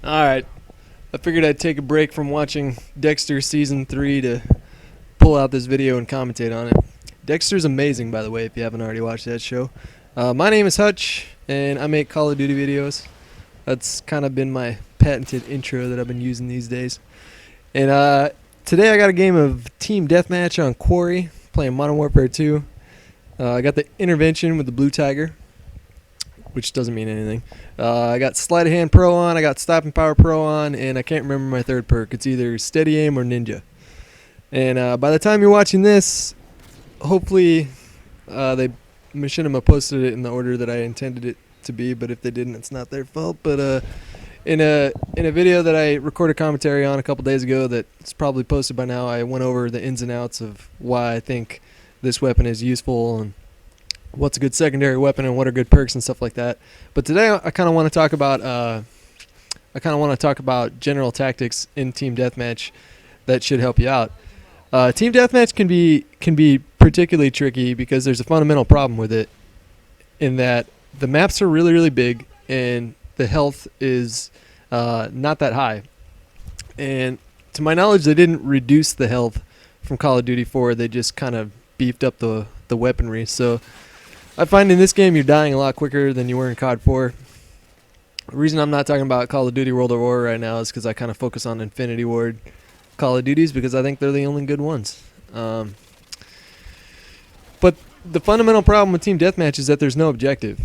Alright, I figured I'd take a break from watching Dexter Season 3 to pull out this video and commentate on it. Dexter's amazing, by the way, if you haven't already watched that show. My name is Hutch, and I make Call of Duty videos. That's kind of been my patented intro that I've been using these days. And today I got a game of Team Deathmatch on Quarry, playing Modern Warfare 2. I got the intervention with the Blue Tiger, which doesn't mean anything. I got Sleight of Hand Pro on, I got Stopping Power Pro on, and I can't remember my third perk. It's either Steady Aim or Ninja. And by the time you're watching this, hopefully Machinima posted it in the order that I intended it to be, but if they didn't, it's not their fault. But in a video that I recorded commentary on a couple days ago that's probably posted by now, I went over the ins and outs of why I think this weapon is useful and what's a good secondary weapon and what are good perks and stuff like that. But today I kind of want to talk about general tactics in Team Deathmatch that should help you out. Team Deathmatch can be particularly tricky because there's a fundamental problem with it in that the maps are really big and the health is not that high. And to my knowledge, they didn't reduce the health from Call of Duty 4. They just kind of beefed up the weaponry. So I find in this game you're dying a lot quicker than you were in COD 4. The reason I'm not talking about Call of Duty World at War right now is because I kind of focus on Infinity Ward Call of Duties because I think they're the only good ones. But the fundamental problem with Team Deathmatch is that there's no objective.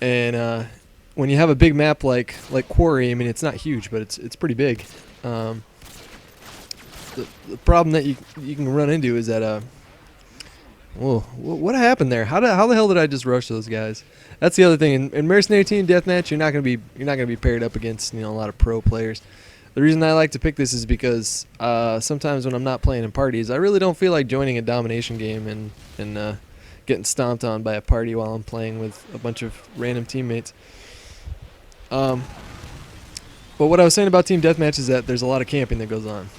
And when you have a big map like Quarry, I mean, it's not huge, but it's pretty big. The problem that you can run into is that whoa, what happened there? How the hell did I just rush those guys? That's the other thing. In Mercenary Team Deathmatch, you're not gonna be paired up against a lot of pro players. The reason I like to pick this is because sometimes when I'm not playing in parties, I really don't feel like joining a domination game and getting stomped on by a party while I'm playing with a bunch of random teammates. But what I was saying about Team Deathmatch is that there's a lot of camping that goes on.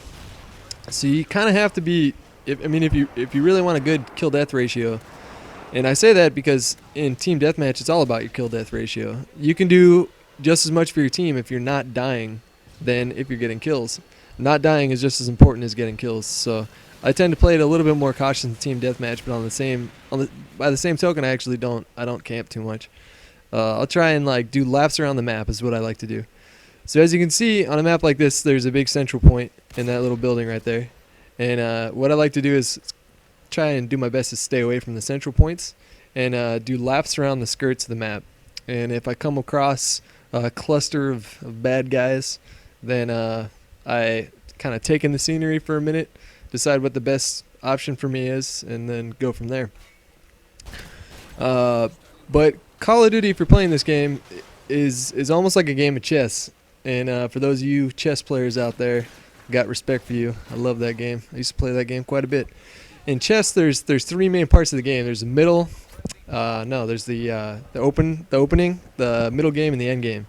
So you kind of have to be. If you really want a good kill-death ratio, and I say that because in Team Deathmatch it's all about your kill-death ratio. You can do just as much for your team if you're not dying than if you're getting kills. Not dying is just as important as getting kills. So I tend to play it a little bit more cautious in Team Deathmatch, but by the same token, I don't camp too much. I'll try and do laps around the map is what I like to do. So as you can see on a map like this, there's a big central point in that little building right there. And what I like to do is try and do my best to stay away from the central points and do laps around the skirts of the map. And if I come across a cluster of bad guys, then I kind of take in the scenery for a minute, decide what the best option for me is, and then go from there. But Call of Duty, if you're playing this game, is almost like a game of chess. And for those of you chess players out there, got respect for you. I love that game. I used to play that game quite a bit. In chess, there's three main parts of the game. There's the middle. There's the opening, the middle game, and the end game.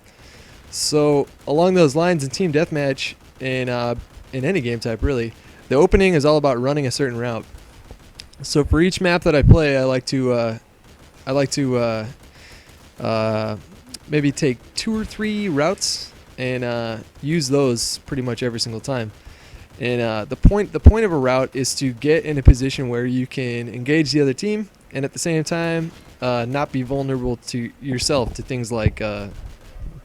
So along those lines, in Team Deathmatch, and in any game type really, the opening is all about running a certain route. So for each map that I play, I like to maybe take 2 or 3 routes and use those pretty much every single time. And the point of a route is to get in a position where you can engage the other team and at the same time not be vulnerable to yourself to things like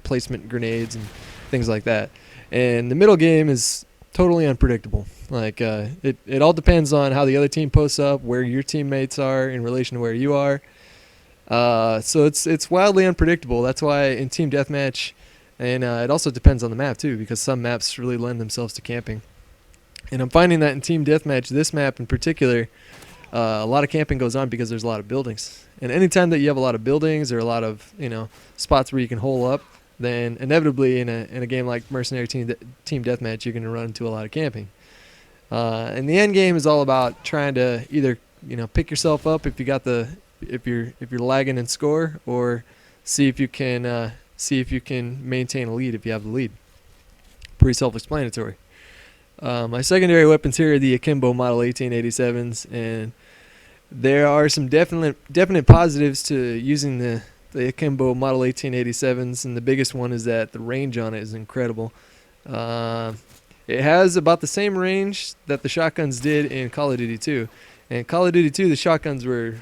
placement grenades and things like that. And the middle game is totally unpredictable. It all depends on how the other team posts up, where your teammates are in relation to where you are. So it's wildly unpredictable. That's why in Team Deathmatch, and it also depends on the map too, because some maps really lend themselves to camping. And I'm finding that in Team Deathmatch, this map in particular, a lot of camping goes on because there's a lot of buildings. And anytime that you have a lot of buildings or a lot of spots where you can hole up, then inevitably in a game like Mercenary Team Deathmatch, you're going to run into a lot of camping. And the end game is all about trying to either pick yourself up if you're lagging in score, or see if you can maintain a lead if you have the lead. Pretty self-explanatory. My secondary weapons here are the Akimbo Model 1887s, and there are some definite positives to using the akimbo Model 1887s, and the biggest one is that the range on it is incredible. It has about the same range that the shotguns did in Call of Duty 2. And Call of Duty 2, the shotguns were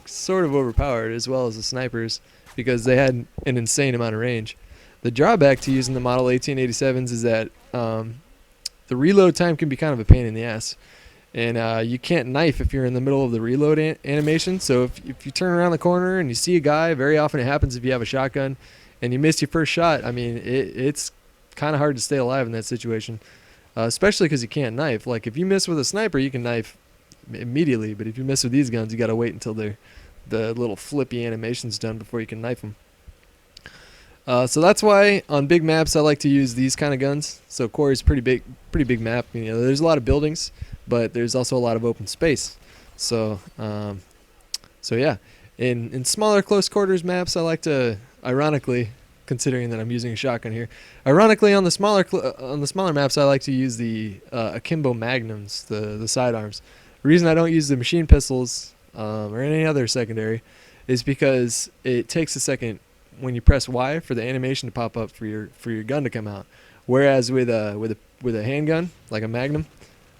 sort of overpowered, as well as the snipers, because they had an insane amount of range. The drawback to using the Model 1887s is that the reload time can be kind of a pain in the ass. And you can't knife if you're in the middle of the reload animation. So if you turn around the corner and you see a guy, very often it happens if you have a shotgun, and you miss your first shot, I mean, it's kind of hard to stay alive in that situation, especially because you can't knife. Like, if you miss with a sniper, you can knife immediately, but if you miss with these guns, you got to wait until the little flippy animation's done before you can knife them. So that's why on big maps I like to use these kind of guns. So Quarry's pretty big map. You know, there's a lot of buildings, but there's also a lot of open space. So yeah, in smaller close quarters maps, I like to, ironically, considering that I'm using a shotgun here, ironically on the smaller maps, I like to use the akimbo magnums, the sidearms. The reason I don't use the machine pistols or any other secondary is because it takes a second when you press Y for the animation to pop up for your gun to come out. Whereas with a handgun like a Magnum,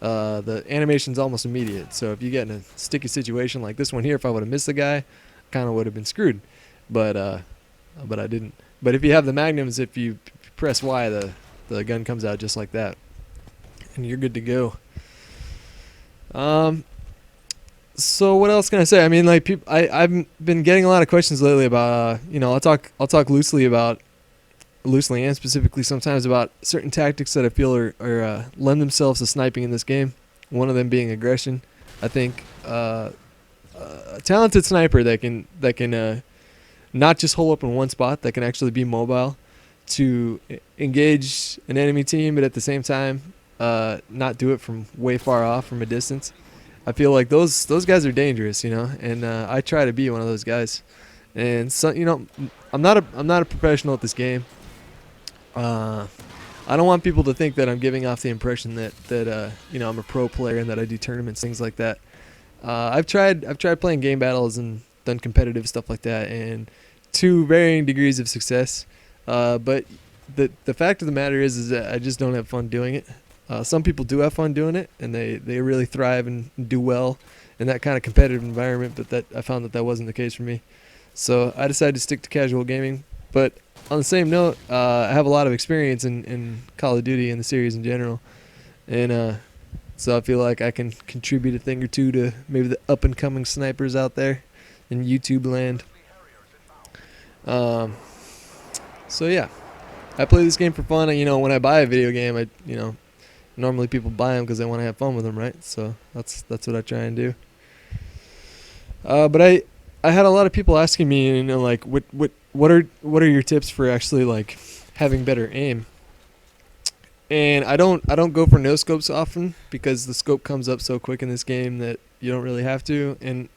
the animation's almost immediate. So if you get in a sticky situation like this one here, if I would have missed the guy, kind of would have been screwed. But I didn't. But if you have the Magnums, if you press Y, the gun comes out just like that, and you're good to go. So what else can I say? I mean, like, I've been getting a lot of questions lately about, I'll talk loosely and specifically sometimes about certain tactics that I feel are lend themselves to sniping in this game. One of them being aggression. I think a talented sniper that can not just hole up in one spot, that can actually be mobile to engage an enemy team, but at the same time not do it from way far off from a distance. I feel like those guys are dangerous, and I try to be one of those guys. And so, I'm not a professional at this game. I don't want people to think that I'm giving off the impression that I'm a pro player and that I do tournaments, things like that. I've tried playing game battles and done competitive stuff like that, and to varying degrees of success. But the fact of the matter is that I just don't have fun doing it. Some people do have fun doing it, and they really thrive and do well in that kind of competitive environment, but I found that wasn't the case for me. So I decided to stick to casual gaming. But on the same note, I have a lot of experience in Call of Duty and the series in general, and so I feel like I can contribute a thing or two to maybe the up-and-coming snipers out there in YouTube land. So yeah, I play this game for fun. And, when I buy a video game, normally people buy them because they want to have fun with them, right? So that's what I try and do. But I had a lot of people asking me, like, what are your tips for actually, like, having better aim? And I don't go for no scopes often, because the scope comes up so quick in this game that you don't really have to. And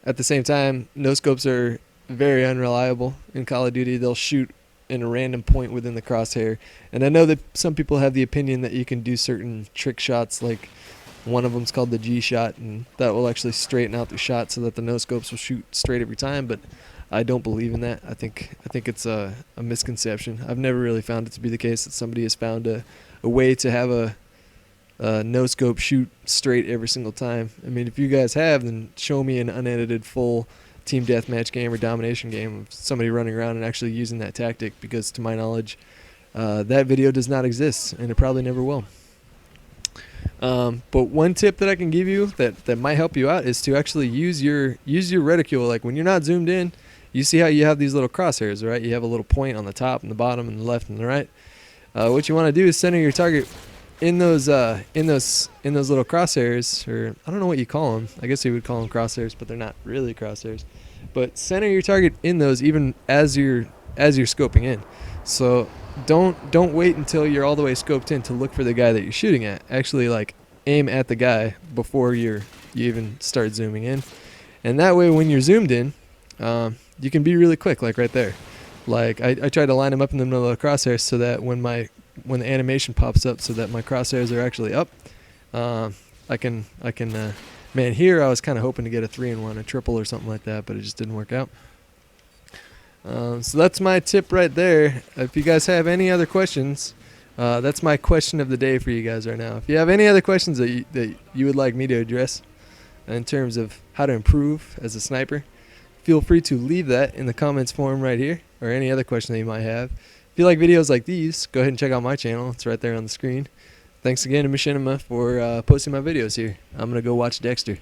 at the same time, no scopes are very unreliable in Call of Duty. They'll shoot in a random point within the crosshair. And I know that some people have the opinion that you can do certain trick shots, like one of them's called the G shot, and that will actually straighten out the shot so that the no scopes will shoot straight every time. But I don't believe in that. I think it's a misconception. I've never really found it to be the case that somebody has found a way to have a no scope shoot straight every single time. I mean, if you guys have, then show me an unedited full team deathmatch game or domination game of somebody running around and actually using that tactic, because to my knowledge that video does not exist, and it probably never will. But one tip that I can give you that might help you out is to actually use your reticule. Like, when you're not zoomed in, you see how you have these little crosshairs, right? You have a little point on the top and the bottom and the left and the right. What you want to do is center your target in those little crosshairs, or I don't know what you call them. I guess you would call them crosshairs, but they're not really crosshairs. But center your target in those even as you're scoping in. So don't wait until you're all the way scoped in to look for the guy that you're shooting at. Actually, like, aim at the guy before you even start zooming in, and that way when you're zoomed in, you can be really quick, like right there. Like, I try to line them up in the middle of the crosshairs so that when the animation pops up, so that my crosshairs are actually up, I can man, here I was kind of hoping to get a 3-in-1, a triple or something like that, but it just didn't work out. So that's my tip right there. If you guys have any other questions, that's my question of the day for you guys right now. If you have any other questions that you would like me to address in terms of how to improve as a sniper, feel free to leave that in the comments form right here, or any other question that you might have. If you like videos like these, go ahead and check out my channel. It's right there on the screen. Thanks again to mw2 for posting my videos here. I'm going to go watch Dexter.